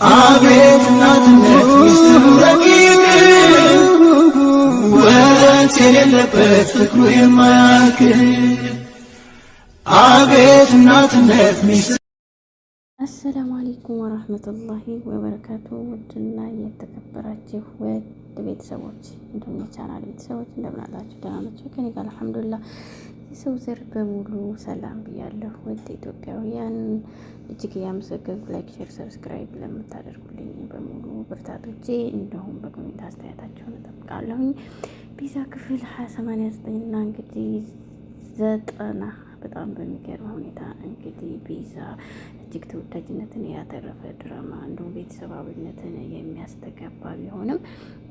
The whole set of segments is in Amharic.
አቤት እናትነት ሚስጥሩ ረቂቅ ወረት የሌለበት ፍቅሩ የማያልቅ አቤት እናትነት ሚስጥሩ። አሰላሙ አለይኩም ወራህመቱላሂ ወበረካቱ። ውድና የተከበራችሁ ውድ ቤተሰቦች እንዲሁም የቻናል ቤተሰቦች እንደምን አላችሁ? ደህና ናችሁ? ከኔ ጋር አልሐምዱሊላህ። የሰው ዘር በሙሉ ሰላም ብያለሁ። ውድ ኢትዮጵያውያን እጅግ ያመሰገንኩ። ላይክ፣ ሼር፣ ሰብስክራይብ ለምታደርጉልኝ በሙሉ ብርታቶቼ እንዲሁም በኮሜንት አስተያየታችሁን እጠብቃለሁኝ። ቪዛ ክፍል 89 እና እንግዲህ 90 በጣም በሚገርም ሁኔታ እንግዲህ ቪዛ እጅግ ተወዳጅነትን ያተረፈ ድራማ እንዲሁም ቤተሰባዊነትን የሚያስተጋባ ቢሆንም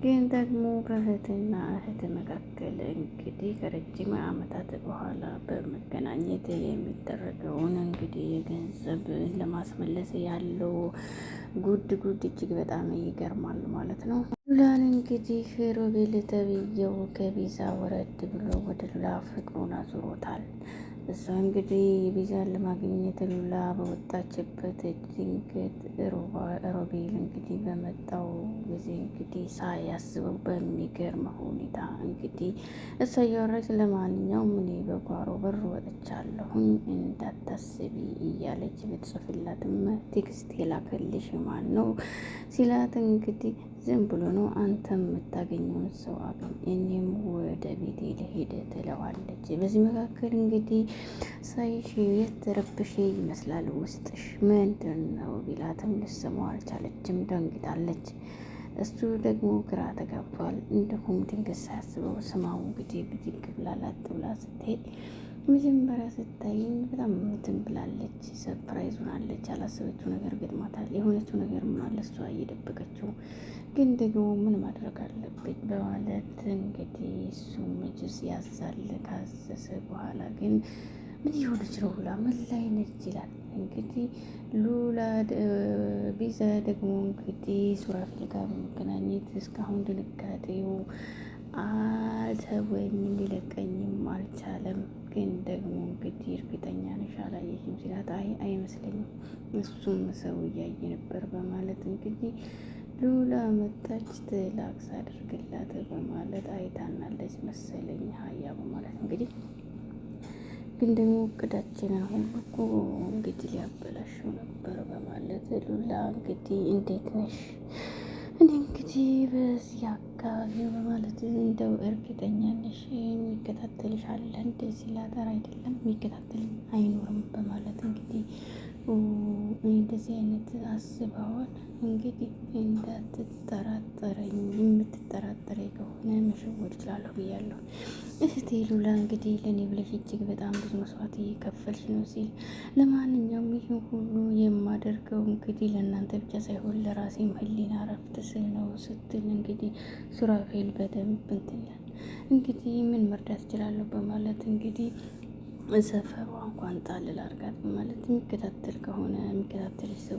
ግን ደግሞ በእህትና እህት መካከል እንግዲህ ከረጅም ዓመታት በኋላ በመገናኘት የሚደረገውን እንግዲህ የገንዘብ ለማስመለስ ያለው ጉድ እጅግ በጣም ይገርማል ማለት ነው። ሉላን እንግዲህ ሮቤል ተብዬው ከቪዛ ወረድ ብሎ ወደ ሉላ ፍቅሩን አዙሮታል። እሷ እንግዲህ ቪዛን ለማግኘት ሉላ በወጣችበት ድንገት ሮቤል እንግዲህ በመጣው ጊዜ እንግዲህ ሳያስበው በሚገርም ሁኔታ እንግዲህ እሷ እያወራች ለማንኛውም እኔ በጓሮ በር ወጥቻለሁኝ እንዳታስቢ እያለች ብትጽፍላትም ቴክስት የላከልሽ ማን ነው ሲላት እንግዲህ ዝም ብሎ ነው አንተ የምታገኘውን ሰው አገኝ እኔም ወደ ቤቴ ልሄድ ትለዋለች። በዚህ መካከል እንግዲህ ሳይሽ የተረብሽ ይመስላል ውስጥሽ ምንድን ነው ቢላትም ልትሰማው አልቻለችም፣ ደንግጣለች። እሱ ደግሞ ግራ ተጋብቷል። እንዲሁም ድንገት ሳያስበው ስማው እንግዲህ ብድግ ብላ ላጥ ብላ ስትሄድ መጀመሪያ ስታይኝ በጣም እንትን ብላለች፣ ሰርፕራይዝ ሆናለች። ያላሰበችው ነገር ገጥሟታል። የሆነችው ነገር ምን አለ እሷ እየደበቀችው ግን ደግሞ ምን ማድረግ አለብኝ በማለት እንግዲህ እሱ መጁስ ያዛል። ካዘዘ በኋላ ግን ምን የሆነች ነው ሉላ ምን ላይ ነች ይላል። እንግዲህ ሉላ ቪዛ ደግሞ እንግዲህ ሱራፌል ጋር በመገናኘት እስካሁን ድንጋጤው አልተወኝም ሊለቀኝም አልቻለም። ግን ደግሞ እንግዲህ እርግጠኛ ነሽ አላየሽም ሲላት አይ አይመስለኝም እሱም ሰው እያየ ነበር በማለት እንግዲህ ሉላ መጣች ትላክስ አድርግላት በማለት አይታናለች መሰለኝ ሀያ በማለት እንግዲህ ግን ደግሞ እቅዳችንን ሁሉ እኮ እንግዲህ ሊያበላሸው ነበር በማለት ሉላ እንግዲህ እንዴት ነሽ እኔ እንግዲህ በዚህ አካባቢ በማለት እንደው እርግጠኛ ነሽ የሚከታተልሽ አለ እንደዚህ ላጠር አይደለም የሚከታተል አይኖርም በማለት እንግዲህ እንደዚህ አይነት አስበዋል። እንግዲህ እንዳትጠራጠረኝ የምትጠራጠረኝ ከሆነ መሸወድ እችላለሁ ብያለሁ። እህቴ ሉላ እንግዲህ ለእኔ ብለሽ እጅግ በጣም ብዙ መስዋዕት እየከፈልሽ ነው ሲል ለማንኛውም ይህን ሁሉ የማደርገው እንግዲህ ለእናንተ ብቻ ሳይሆን ለራሴም ሕሊና እረፍት ስል ነው ስትል እንግዲህ ሱራፌል በደንብ እንትን ይላል። እንግዲህ ምን መርዳት እችላለሁ በማለት እንግዲህ ሰፈሯ እንኳን ጣልል አድርጋት በማለት የሚከታተል ከሆነ የሚከታተልሽ ሰው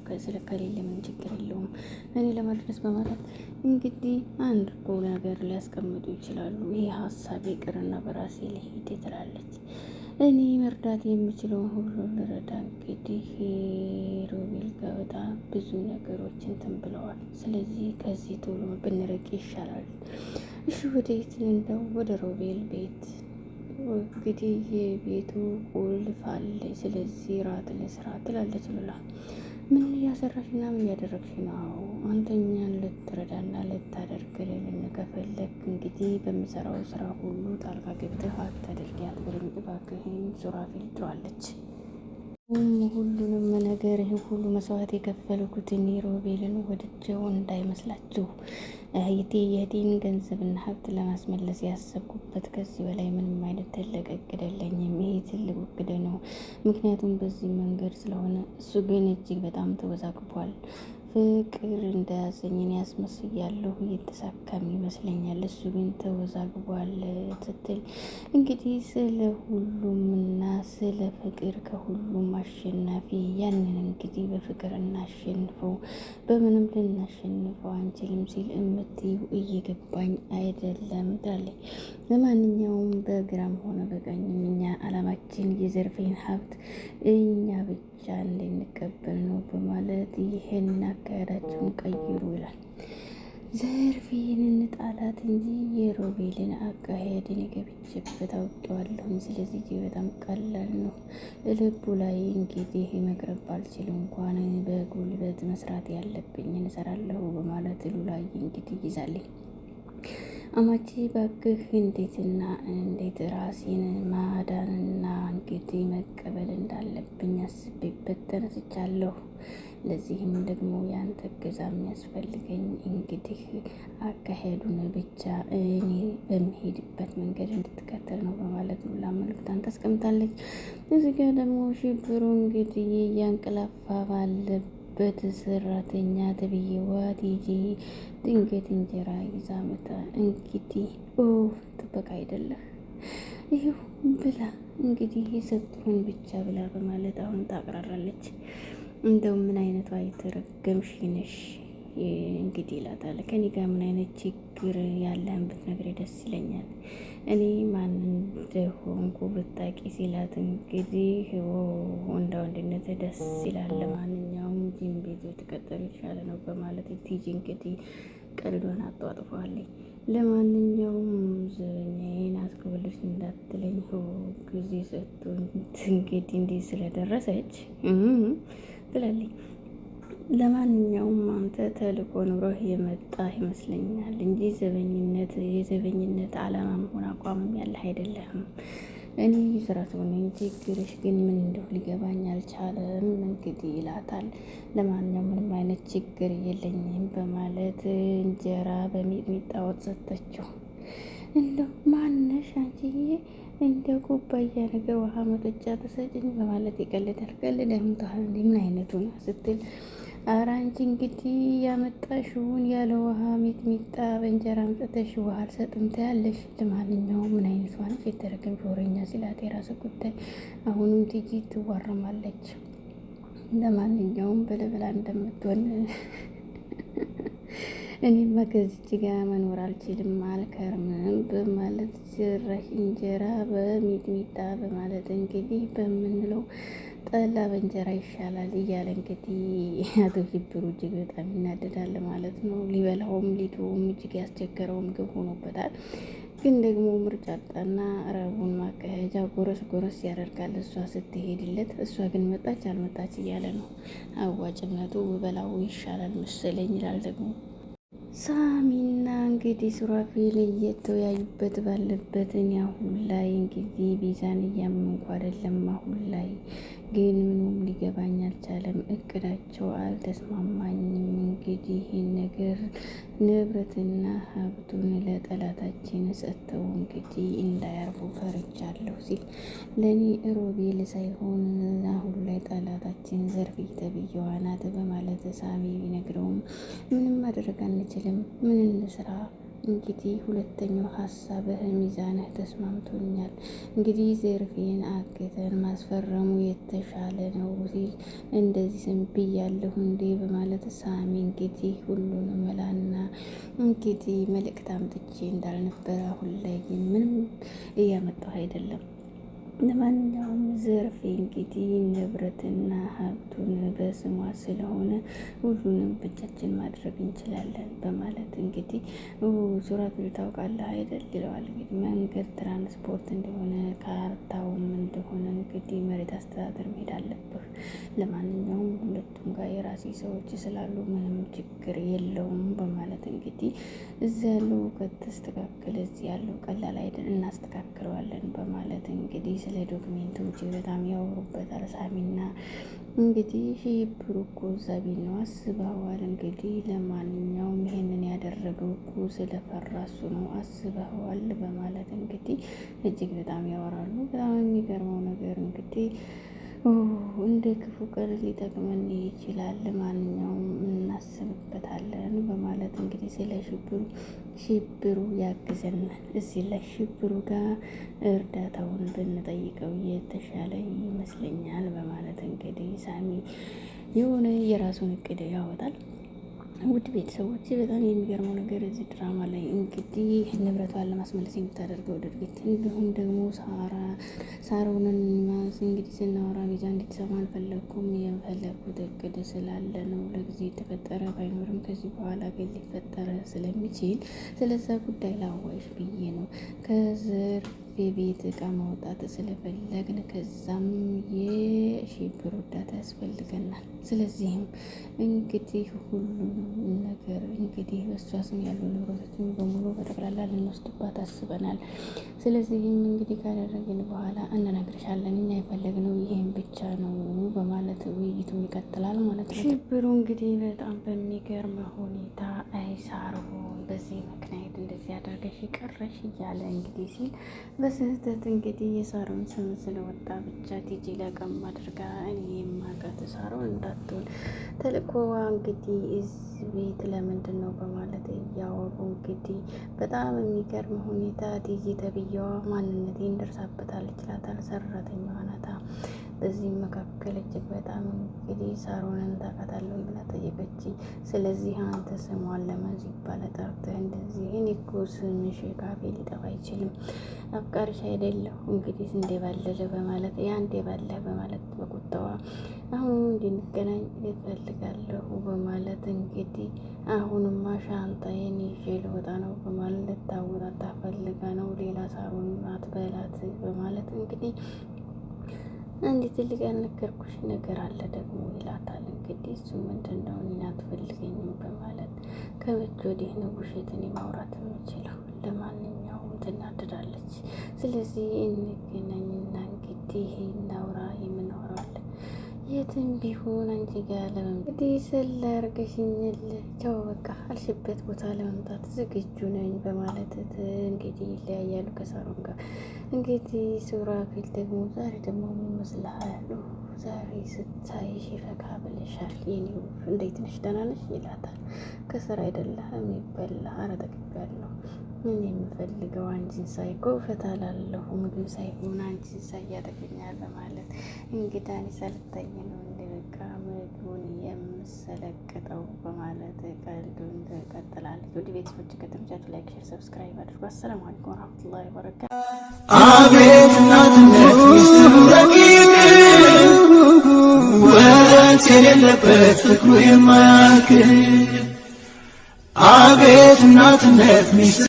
ከሌለ ምን ችግር የለውም እኔ ለማድረስ በማለት እንግዲህ አንድ እኮ ነገር ሊያስቀምጡ ይችላሉ። ይህ ሀሳብ ይቅርና በራሴ ልሄድ ትላለች። እኔ መርዳት የምችለውን ሁሉ ልረዳ። እንግዲህ ሮቤል ጋር በጣም ብዙ ነገሮች እንትን ብለዋል። ስለዚህ ከዚህ ቶሎ ብንርቅ ይሻላል። እሺ ወዴት እንደው ወደ ሮቤል ቤት እንግዲህ የቤቱ ቁልፍ አለ። ስለዚህ ራት ለስራ ትላለች ሉላ። ምን እያሰራሽና ምን እያደረግሽ ነው? አንተኛን ልትረዳና ልታደርግልን ከፈለግ እንግዲህ በምሰራው ስራ ሁሉ ጣልቃ ገብተህ አታደርጊ አትበለኝ እባክህን ሱራፌል ትለዋለች። ሁሉንም ነገር ይህን ሁሉ መስዋዕት የከፈልኩት እኔ ሮቤልን ወድጀው እንዳይመስላችሁ የእህቴን ገንዘብና ሀብት ለማስመለስ ያሰብኩበት ከዚህ በላይ ምንም አይነት ትልቅ እቅድ የለኝም። ይሄ ትልቅ እቅድ ነው፣ ምክንያቱም በዚህ መንገድ ስለሆነ። እሱ ግን እጅግ በጣም ተወዛግቧል። ፍቅር እንደያዘኝን ያስመስያለሁ እየተሳካም ይመስለኛል። እሱ ግን ተወዛግቧል ስትል እንግዲህ ስለ ሁሉምና ስለ ፍቅር ከሁሉም አሸናፊ ያንን እንግዲህ በፍቅር እናሸንፈው በምንም ልናሸንፈው አንችልም ሲል እምትዩ እየገባኝ አይደለም ትላለች። ለማንኛውም በግራም ሆነ በቀኝም እኛ አላማችን የዘርፌን ሀብት እኛ ብቻ ብቻ እንድንቀበል ነው በማለት ይህንን አካሄዳቸውን ቀይሩ ይላል። ዘርፌን እንጣላት እንጂ የሮቤልን አካሄድ እኔ ገብቼበት አውቄዋለሁኝ። ስለዚህ በጣም ቀላል ነው። ልቡ ላይ እንግዲህ መቅረብ ባልችል እንኳን በጉልበት መስራት ያለብኝን እሰራለሁ በማለት ሉላዬ እንግዲህ ይዛለኝ። አማቼ ባክህ እንዴት ራሴን ማዳንና እንግዲህ መቀበል እንዳለብኝ አስቤበት ተነስቻለሁ። ለዚህም ደግሞ ያንተ እገዛ የሚያስፈልገኝ እንግዲህ አካሄዱን ብቻ እኔ በሚሄድበት መንገድ እንድትከተል ነው በማለት ሉላ መልክታን ታስቀምጣለች። እዚህ ጋር ደግሞ ሽብሩ እንግዲህ እያንቀላፋ ባለበት ሰራተኛ ተብዬዋ ቲጂ ድንገት እንጀራ ይዛ መጣ። እንግዲህ ጥበቃ አይደለህ ይኸው ብላ እንግዲህ የሰጡህን ብቻ ብላ በማለት አሁን ታቅራራለች። እንደው ምን አይነቷ የተረገምሽ ነሽ እንግዲህ ይላታል። ከኔ ጋር ምን አይነት ችግር ያለህን ብትነግሬ ደስ ይለኛል። እኔ ማን እንደሆንኩ ብታቂ ሲላት እንግዲህ እንደ ወንድነት ደስ ይላል። ለማንኛውም ጂም ቤት የተቀጠሩ የተሻለ ነው በማለት ቲጂ እንግዲህ ቀልዷን አጧጥፏለኝ። ለማንኛውም ዘበኛዬን አስከብልሽ እንዳትለኝ ጊዜ ሰጥቶን እንግዲህ እንዲህ ስለደረሰች ብላለኝ። ለማንኛውም አንተ ተልእኮ ኑሮህ የመጣ ይመስለኛል እንጂ የዘበኝነት ዓላማ መሆን አቋምም ያለህ አይደለህም። እኔ ስራ ሰው ነኝ። ችግርሽ ግን ምን እንደው ሊገባኝ አልቻለም እንግዲህ ይላታል። ለማንኛውም ምንም አይነት ችግር የለኝም በማለት እንጀራ በሚጥሚጣ ወጥ ሰጠችው። እንደው ማነሽ አንቺዬ እንደ ኩባያ ነገር ውሃ መጠጫ ተሰጭኝ በማለት ይቀልዳል። ቀልደህ ምታህል ምን አይነቱ ነው ስትል ኧረ አንቺ እንግዲህ ያመጣሽውን ያለ ውሃ ሚጥሚጣ በእንጀራ አምጥተሽ ውሃ አልሰጥም ትያለሽ። ለማንኛውም ምን አይነቷ ነች የተረገምሽ ወሬኛ ሲላት የራስ ጉዳይ። አሁንም ቲጂ ትዋረማለች። ለማንኛውም በለበላ እንደምትሆን እኔማ ከዚች ጋር መኖር አልችልም አልከርምም በማለት ጭራሽ እንጀራ በሚጥሚጣ በማለት እንግዲህ በምንለው ጠላ በእንጀራ ይሻላል እያለ እንግዲህ አቶ ሽብሩ እጅግ በጣም ይናደዳል ማለት ነው። ሊበላውም ሊተውም እጅግ ያስቸገረው ምግብ ሆኖበታል። ግን ደግሞ ምርጫ አጣና ረቡን ማካሄጃ ጎረስ ያደርጋል። እሷ ስትሄድለት እሷ ግን መጣች አልመጣች እያለ ነው። አዋጭነቱ በላው ይሻላል መሰለኝ ይላል ደግሞ ሳሚና እንግዲህ ሱራፌል እየተወያዩበት ባለበት እኔ አሁን ላይ እንግዲህ ቢዛን እያመንኩ አይደለም። አሁን ላይ ግን ምንም ሊገባኝ አልቻለም። እቅዳቸው አልተስማማኝም። እንግዲህ ይህን ነገር ንብረትና ሀብቱን ለጠላታችን ሰጥተው እንግዲህ እንዳያርፉ ፈርቻለሁ ሲል ለእኔ ሮቤል ሳይሆን አሁን ላይ ጠላታችን ዘርፌ ተብዬዋ ናት በማለት ሳሚ ቢነግረውም ምንም ማድረግ አንችልም፣ ምን እንስራ? እንግዲህ ሁለተኛው ሀሳብህ ሚዛንህ ተስማምቶኛል። እንግዲህ ዘርፌን አግተን ማስፈረሙ የተሻለ ነው ሲል እንደዚህ ስም ብያለሁ እንዴ በማለት ሳሚ እንግዲህ ሁሉንም መላና እንግዲህ መልእክት አምጥቼ እንዳልነበረ አሁን ላይ ግን ምንም እያመጣሁ አይደለም። ለማንኛውም ዘርፌ እንግዲህ ንብረትና ሀብቱን በስሟ ስለሆነ ሁሉንም ብቻችን ማድረግ እንችላለን በማለት እንግዲህ ሱራፌል ታውቃለህ አይደል ይለዋል። እንግዲህ መንገድ ትራንስፖርት እንደሆነ ካርታውም እንደሆነ እንግዲህ መሬት አስተዳደር መሄድ አለብህ። ለማንኛውም ሁለቱም ጋር የራሴ ሰዎች ስላሉ ምንም ችግር የለውም በማለት እንግዲህ እዚያ ያለው እውቀት ተስተካከለ፣ እዚህ ያለው ቀላል አይደል እናስተካክለዋለን በማለት እንግዲህ ስለ ዶክሜንቶች በጣም ያወሩበታል። ሳሚና እንግዲህ ሽብሩ እኮ እዛ ቤት ነው አስበኸዋል? እንግዲህ ለማንኛውም ይሄንን ያደረገው እኮ ስለፈራ እሱ ነው አስበኸዋል? በማለት እንግዲህ እጅግ በጣም ያወራሉ። በጣም የሚገርመው ነገር እንግዲህ እንደ ክፉ ቀን ሊጠቅመን ይችላል፣ ለማንኛውም እናስብበታለን በማለት እንግዲህ ስለ ሽብሩ ያግዘናል። እዚህ ላይ ሽብሩ ጋር እርዳታውን ብንጠይቀው የተሻለ ይመስለኛል በማለት እንግዲህ ሳሚ የሆነ የራሱን እቅድ ያወጣል። ውድ ቤተሰቦች በጣም የሚገርመው ነገር እዚህ ድራማ ላይ እንግዲህ ንብረቷን ለማስመለስ የምታደርገው ድርጊት እንዲሁም ደግሞ ሳሮንን እንግዲህ ስናወራ ቤዛ እንድትሰማ አልፈለኩም። የፈለኩት እቅድ ስላለ ነው። ለጊዜ የተፈጠረ ባይኖርም ከዚህ በኋላ ግን ሊፈጠረ ስለሚችል ስለዛ ጉዳይ ላዋይሽ ብዬ ነው። ከዘር የቤት እቃ ማውጣት ስለፈለግን ከዛም የሽብር እርዳታ ያስፈልገናል። ስለዚህም እንግዲህ ሁሉንም ነገር እንግዲህ በእሷ ስም ያሉ ንብረቶችን በሙሉ በጠቅላላ ልንወስድባት አስበናል። ስለዚህም እንግዲህ ካደረግን በኋላ እንነግርሻለን። እኛ የፈለግነው ይሄን ብቻ ነው በማለት ውይይቱ ይቀጥላል ማለት ነው። ሽብሩ እንግዲህ በጣም በሚገርም ሁኔታ ሳሮን በዚህ ምክንያት እንደዚህ አደርገሽ ቀረሽ እያለ እንግዲህ ሲል በስህተት እንግዲህ የሳሮን ስም ስለወጣ ብቻ ቲጂ ለቀም አድርጋ እኔ የማውቃት ሳሮን እንዳትሆን ተልእኮዋ እንግዲህ እዚህ ቤት ለምንድን ነው በማለት እያወሩ እንግዲህ በጣም የሚገርም ሁኔታ ቲጂ ተብዬዋ ማንነቴን ደርሳበታለች ይላታል። ሰራተኛዋ ናታ። በዚህ መካከል እጅግ በጣም እንግዲህ ሳሮንን ታውቃታለህ ብላ ጠየቀች። ስለዚህ አንተ ስሟን ለምን ሲባል ጠርተህ እንደዚህ እኔ እኮ ስምሽ ካፌ ሊጠፋ አይችልም አፍቃሪሽ አይደለሁ እንግዲህ እንደባለለ በማለት ያንዴ ባለህ በማለት በቁጣዋ አሁን እንድንገናኝ እፈልጋለሁ በማለት እንግዲህ አሁንማ ሻንጣዬን ይዤ ልወጣ ነው በማለት ልታወጣ ፈልጋ ነው። ሌላ ሳሮን አትበላት በማለት እንግዲህ አንድ ትልቅ ያልነገርኩሽ ነገር አለ ደግሞ ይላታል። እንግዲህ እሱ ምንድን ነው? እኔን አትፈልገኝም በማለት ከመቼ ወዲህ ነው ውሸትን ማውራት የምችለው? ለማንኛውም ትናደዳለች። ስለዚህ እንገናኝና እንግዲህ እናውራ የምናወራለን የትም ቢሆን አንቺ ጋር እንግዲህ ስላርገሽኝል ቻው በቃ አልሽበት ቦታ ለመምጣት ዝግጁ ነኝ በማለት እንግዲህ ይለያያሉ ከሳሮን ጋር። እንግዲህ ሱራፌል ደግሞ ዛሬ ደግሞ ምን መስልሃል? ዛሬ ስታይሽ ፈካ ብለሻል የኔ ውብ፣ እንዴት ነሽ? ደህና ነሽ? ይላታል። ከስራ አይደለህም የሚበላ አረጠቅቤያለሁ። ምን የምፈልገው አንቺን ሳይ ጎፈታ ላለሁ ምግብ ሳይሆን አንቺን ሳይ ያደገኛል በማለት እንግዳን ሰልተኝ ነው እንደበቃ ምግቡን የምሰለቅጠው በማለት ቀልዱን ትቀጥላለች። ወደ ቤተሰቦች ከተመቻችሁ ላይክ፣ ሼር፣ ሰብስክራይብ አድርጉ። አሰላሙ አለይኩም ወራህመቱላሂ ወበረካቱ። አቤት እናትነት ሚስጥሩ ረቂቅ ወረት የሌለበት ፍቅሩ የማያልቅ አቤት እናትነት ሚስጥሩ